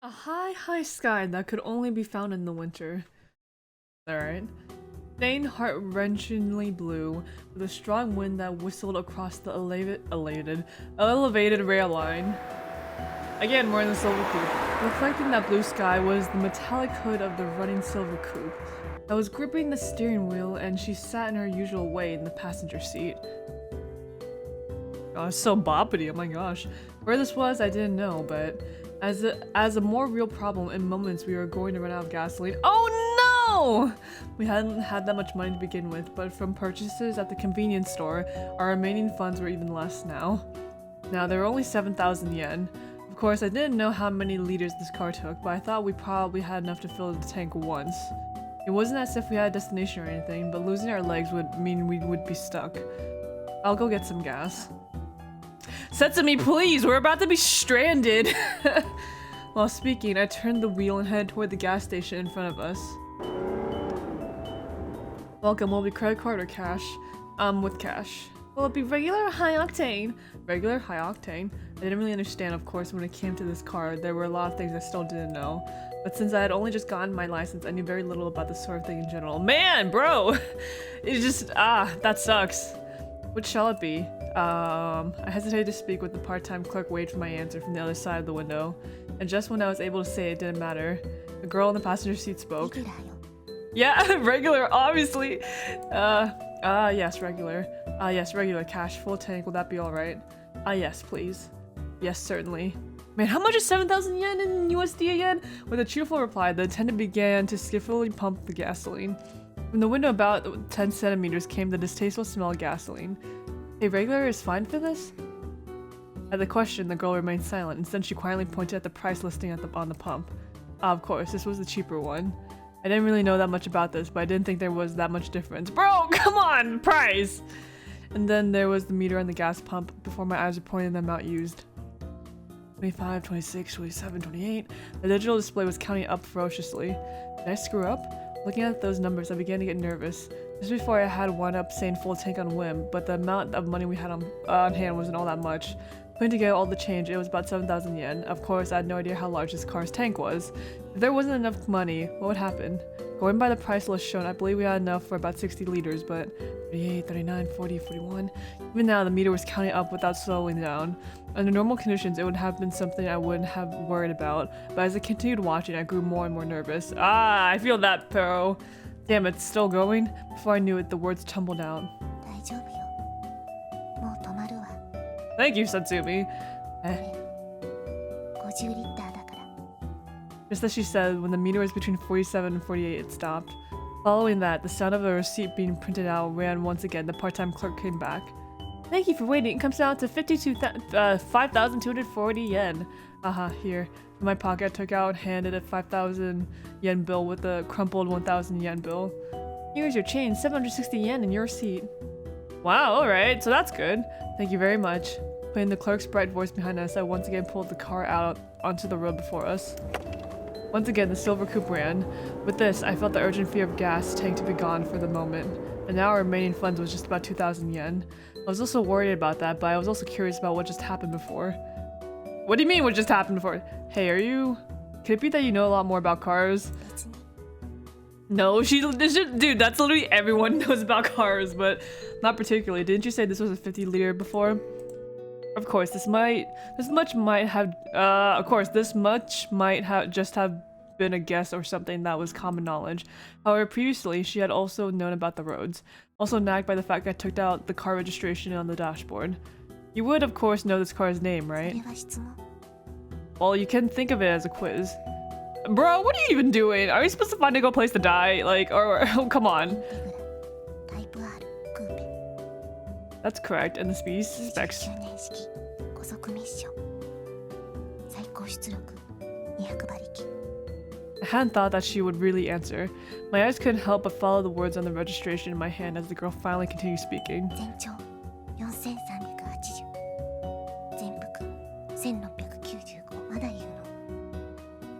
A high, high sky that could only be found in the winter. Alright. Stained heart-wrenchingly blue, with a strong wind that whistled across the elevated rail line. Again, we're in the silver coupe. Reflecting that blue sky was the metallic hood of the running silver coupe. I was gripping the steering wheel and she sat in her usual way in the passenger seat. Oh, it's so boppity, oh my gosh. Where this was, I didn't know, but as a more real problem, in moments we were going to run out of gasoline. Oh no! We hadn't had that much money to begin with, but from purchases at the convenience store, our remaining funds were even less now. Now, there were only 7,000 yen. Of course, I didn't know how many liters this car took, but I thought we probably had enough to fill the tank once. It wasn't as if we had a destination or anything, but losing our legs would mean we would be stuck. I'll go get some gas. Setsumi, please! We're about to be stranded! While speaking, I turned the wheel and headed toward the gas station in front of us. Welcome, will it be credit card or cash? With cash. Will it be regular or high octane? Regular, high octane. I didn't really understand, of course, when it came to this car. There were a lot of things I still didn't know. But since I had only just gotten my license, I knew very little about this sort of thing in general. Man, bro! It just, that sucks. Which shall it be? I hesitated to speak with the part-time clerk waited for my answer from the other side of the window. And just when I was able to say it didn't matter, the girl in the passenger seat spoke. Yeah, regular, obviously! Yes, regular. Yes, regular, cash, full tank, will that be alright? Yes, please. Yes, certainly. Man, how much is 7,000 yen in USD again? With a cheerful reply, the attendant began to skillfully pump the gasoline. From the window about 10 centimeters came the distasteful smell of gasoline. Hey, regular is fine for this? At the question, the girl remained silent. Instead, she quietly pointed at the price listing on the pump. Of course, this was the cheaper one. I didn't really know that much about this, but I didn't think there was that much difference. Bro, come on! Price! And then there was the meter on the gas pump before my eyes were pointing the amount used. 25, 26, 27, 28. The digital display was counting up ferociously. Did I screw up? Looking at those numbers, I began to get nervous. Just before I had one up saying full tank on whim, but the amount of money we had on hand wasn't all that much. Putting together all the change, it was about 7,000 yen. Of course, I had no idea how large this car's tank was. If there wasn't enough money, what would happen? Going by the price list shown, I believe we had enough for about 60 liters, but 38, 39, 40, 41. Even now, the meter was counting up without slowing down. Under normal conditions, it would have been something I wouldn't have worried about, but as I continued watching, I grew more and more nervous. I feel that, bro. Damn, it's still going? Before I knew it, the words tumbled out. Thank you, Satsumi. Just as she said, when the meter was between 47 and 48, it stopped. Following that, the sound of a receipt being printed out ran once again. The part-time clerk came back. Thank you for waiting. It comes down to 5,240 yen. Here. From my pocket, I took out and handed a 5,000 yen bill with a crumpled 1,000 yen bill. Here's your change, 760 yen in your seat. Wow, alright, so that's good. Thank you very much. Putting the clerk's bright voice behind us, I once again pulled the car out onto the road before us. Once again, the silver coupe ran. With this, I felt the urgent fear of gas tank to be gone for the moment. And now our remaining funds was just about 2,000 yen. I was also worried about that, but I was also curious about what just happened before. What do you mean what just happened before? Hey, could it be that you know a lot more about cars? No, dude, that's literally everyone knows about cars, but not particularly. Didn't you say this was a 50 liter before? Of course, this much might have just have been a guess or something that was common knowledge. However, previously, she had also known about the roads. Also nagged by the fact I took out the car registration on the dashboard. You would, of course, know this car's name, right? Well, you can think of it as a quiz. Bro, what are you even doing? Are we supposed to find a good place to die? Oh, come on. That's correct, and the specs. I hadn't thought that she would really answer. My eyes couldn't help but follow the words on the registration in my hand as the girl finally continued speaking.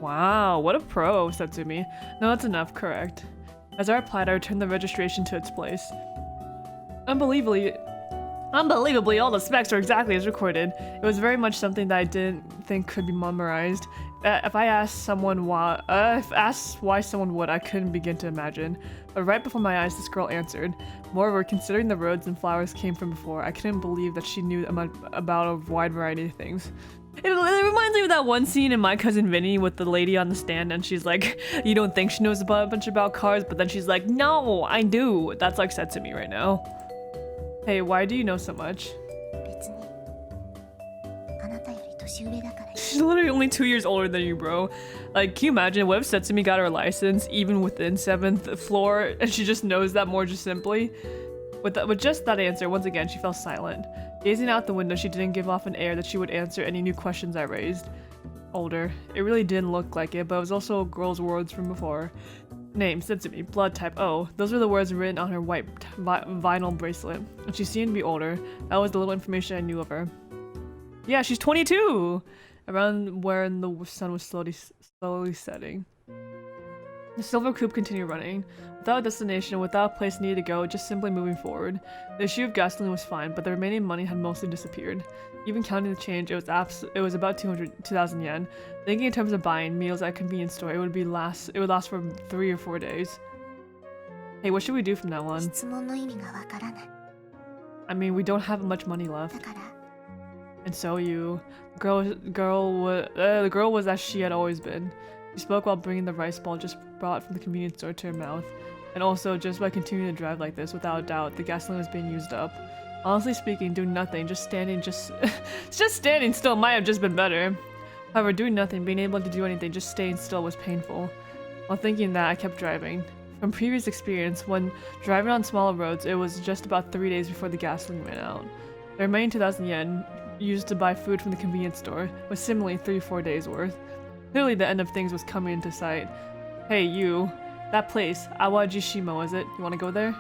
Wow, what a pro, Satsumi. No, that's enough, correct. As I replied, I returned the registration to its place. Unbelievably, all the specs were exactly as recorded. It was very much something that I didn't think could be memorized. If I asked someone why, if asked why someone would, I couldn't begin to imagine. But right before my eyes, this girl answered. Moreover, considering the roads and flowers came from before, I couldn't believe that she knew about a wide variety of things. It reminds me of that one scene in My Cousin Vinny with the lady on the stand, and she's like, you don't think she knows a bunch about cars, but then she's like, no, I do. That's like said to me right now. Hey, why do you know so much? She's literally only 2 years older than you, bro. Like, can you imagine what if Setsumi got her license even within 7th floor and she just knows that more just simply? With just that answer, once again, she fell silent. Gazing out the window, she didn't give off an air that she would answer any new questions I raised. Older. It really didn't look like it, but it was also a girl's words from before. Name, Setsumi, blood type O. Those were the words written on her white vinyl bracelet. And she seemed to be older. That was the little information I knew of her. Yeah, she's 22! Around where the sun was slowly setting. The silver coupe continued running. Without a destination, without a place needed to go, just simply moving forward. The issue of gasoline was fine, but the remaining money had mostly disappeared. Even counting the change, it was about 2,000 yen. Thinking in terms of buying meals at a convenience store, it would last for 3 or 4 days. Hey, what should we do from now on? I mean, we don't have much money left. And so the girl was as she had always been. She spoke while bringing the rice ball just brought from the convenience store to her mouth. And also, just by continuing to drive like this, without a doubt, the gasoline was being used up. Honestly speaking, doing nothing, just standing still might have just been better. However, doing nothing, being able to do anything, just staying still was painful. While thinking that, I kept driving. From previous experience, when driving on smaller roads, it was just about 3 days before the gasoline ran out. The remaining 2,000 yen used to buy food from the convenience store was similarly 3-4 days worth. Clearly the end of things was coming into sight. Hey you, that place, Awajishima was it? You want to go there?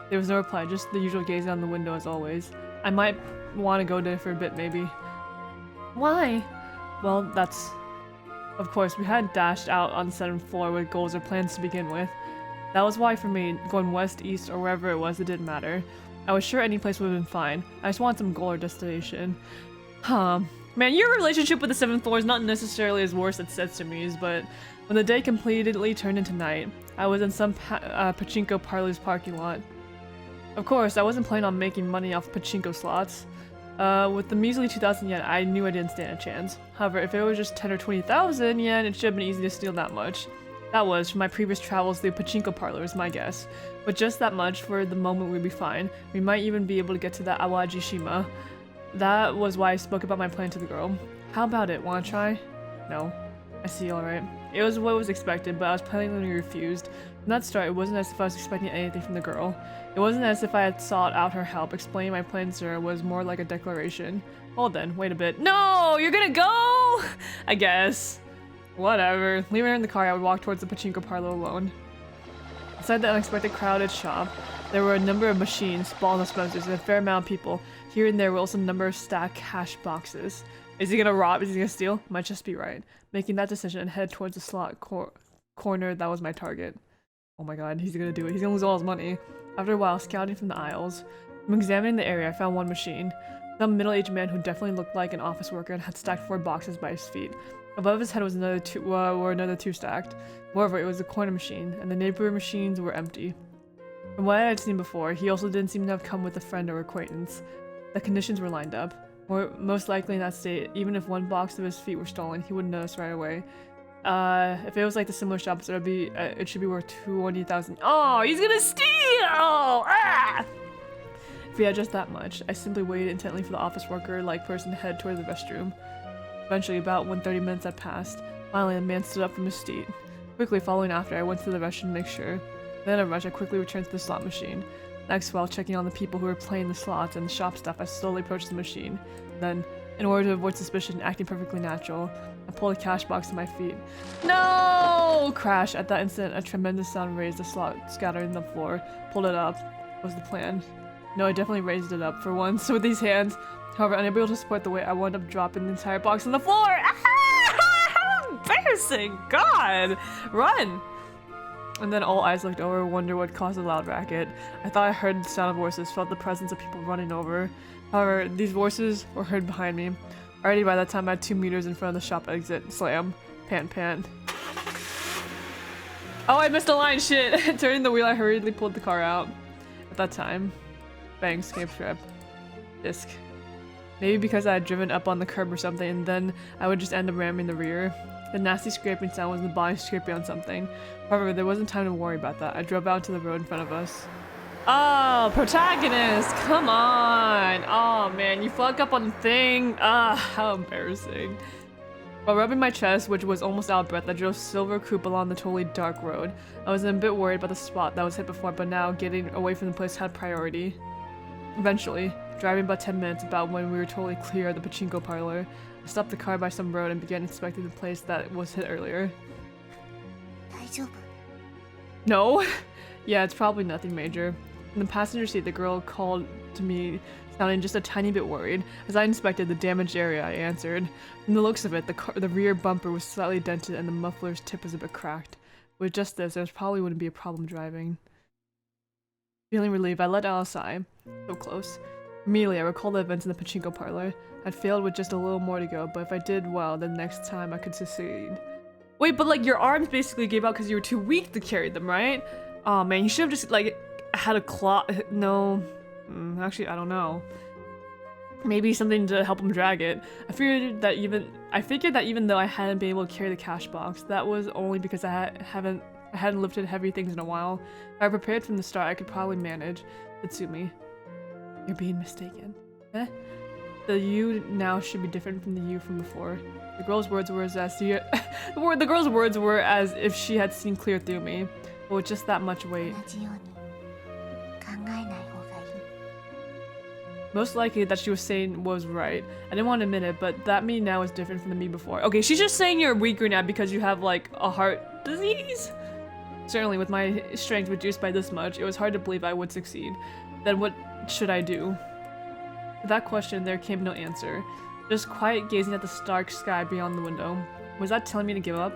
There was no reply, just the usual gazing out the window as always. I might want to go there for a bit maybe. Why? Well, that's... Of course, we hadn't dashed out on the 7th floor with goals or plans to begin with. That was why for me, going west, east, or wherever it was, it didn't matter. I was sure any place would have been fine. I just wanted some goal or destination. Man, your relationship with the 7th floor is not necessarily as worse as Setsumi's, but when the day completely turned into night, I was in some Pachinko parlor's parking lot. Of course, I wasn't planning on making money off Pachinko slots. With the measly 2,000 yen, I knew I didn't stand a chance. However, if it was just 10 or 20,000 yen, it should have been easy to steal that much. That was, from my previous travels through Pachinko parlors, my guess. But just that much, for the moment we'd be fine. We might even be able to get to that Awajishima. That was why I spoke about my plan to the girl. How about it? Wanna try? No. I see, alright. It was what was expected, but I was plainly refused. From that start, it wasn't as if I was expecting anything from the girl. It wasn't as if I had sought out her help. Explaining my plans to her was more like a declaration. Hold then, wait a bit. No! You're gonna go?! I guess. Whatever. Leaving her in the car, I would walk towards the Pachinko parlor alone. Inside the unexpected crowded shop, there were a number of machines, ball dispensers, and a fair amount of people. Here and there were also a number of stacked cash boxes. Is he gonna rob? Is he gonna steal? Might just be right. Making that decision and head towards the slot corner, that was my target. Oh my god, he's gonna do it. He's gonna lose all his money. After a while, scouting from the aisles, from examining the area, I found one machine. Some middle-aged man who definitely looked like an office worker and had stacked 4 boxes by his feet. Above his head was another two stacked. Moreover, it was a corner machine, and the neighboring machines were empty. From what I had seen before, he also didn't seem to have come with a friend or acquaintance. The conditions were lined up. Most likely in that state, even if one box of his feet were stolen, he wouldn't notice right away. If it was like the similar shops, it should be worth 20,000. Oh, he's gonna steal! Ah! If he had just that much, I simply waited intently for the office worker-like person to head toward the restroom. Eventually, about 30 minutes had passed. Finally, the man stood up from his seat. Quickly following after, I went to the restroom to make sure. Then in a rush, I quickly returned to the slot machine. Next, while checking on the people who were playing the slots and the shop stuff, I slowly approached the machine. Then, in order to avoid suspicion, acting perfectly natural, I pulled a cash box to my feet. No! Crash! At that instant, a tremendous sound raised the slot scattering the floor. Pulled it up. Was the plan. No, I definitely raised it up for once with these hands. However, unable to support the weight, I wound up dropping the entire box on the floor! How embarrassing! God! Run! And then all eyes looked over, wonder what caused the loud racket. I thought I heard the sound of voices, felt the presence of people running over. However, these voices were heard behind me. Already by that time I had 2 meters in front of the shop exit. Slam. Pant. Oh, I missed a line, shit! Turning the wheel, I hurriedly pulled the car out. At that time. Bang, escape strip. Disc. Maybe because I had driven up on the curb or something, and then I would just end up ramming the rear. The nasty scraping sound was the body scraping on something. However, there wasn't time to worry about that. I drove out to the road in front of us. Oh, protagonist! Come on! Oh man, you fuck up on the thing. Ah, how embarrassing. While rubbing my chest, which was almost out of breath, I drove Silver Coupe along the totally dark road. I was a bit worried about the spot that was hit before, but now getting away from the place had priority. Eventually, driving about 10 minutes about when we were totally clear of the Pachinko parlor, I stopped the car by some road and began inspecting the place that was hit earlier. No? Yeah, it's probably nothing major. In the passenger seat, the girl called to me, sounding just a tiny bit worried. As I inspected the damaged area, I answered. From the looks of it, the rear bumper was slightly dented and the muffler's tip was a bit cracked. With just this, there probably wouldn't be a problem driving. Feeling relieved, I let out a sigh. So close. Immediately, I recalled the events in the Pachinko parlor. I'd failed with just a little more to go, but if I did well, then next time I could succeed. Wait, but like your arms basically gave out because you were too weak to carry them, right? Oh man, you should have just like had a claw. No. Actually, I don't know. Maybe something to help him drag it. I figured that even though I hadn't been able to carry the cash box, that was only because I hadn't lifted heavy things in a while. If I prepared from the start, I could probably manage. Itsumi. You're being mistaken. Eh? The you now should be different from the you from before. The girl's words were the girl's words were as if she had seen clear through me, but with just that much weight. Most likely that she was saying was right. I didn't want to admit it, but that me now is different from the me before. Okay, she's just saying you're weaker now because you have like a heart disease? Certainly, with my strength reduced by this much, it was hard to believe I would succeed. Then what should I do? To that question, there came no answer. Just quiet gazing at the stark sky beyond the window. Was that telling me to give up?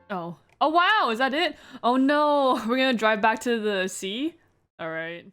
Oh. Oh wow, is that it? Oh no, we're gonna drive back to the sea? Alright.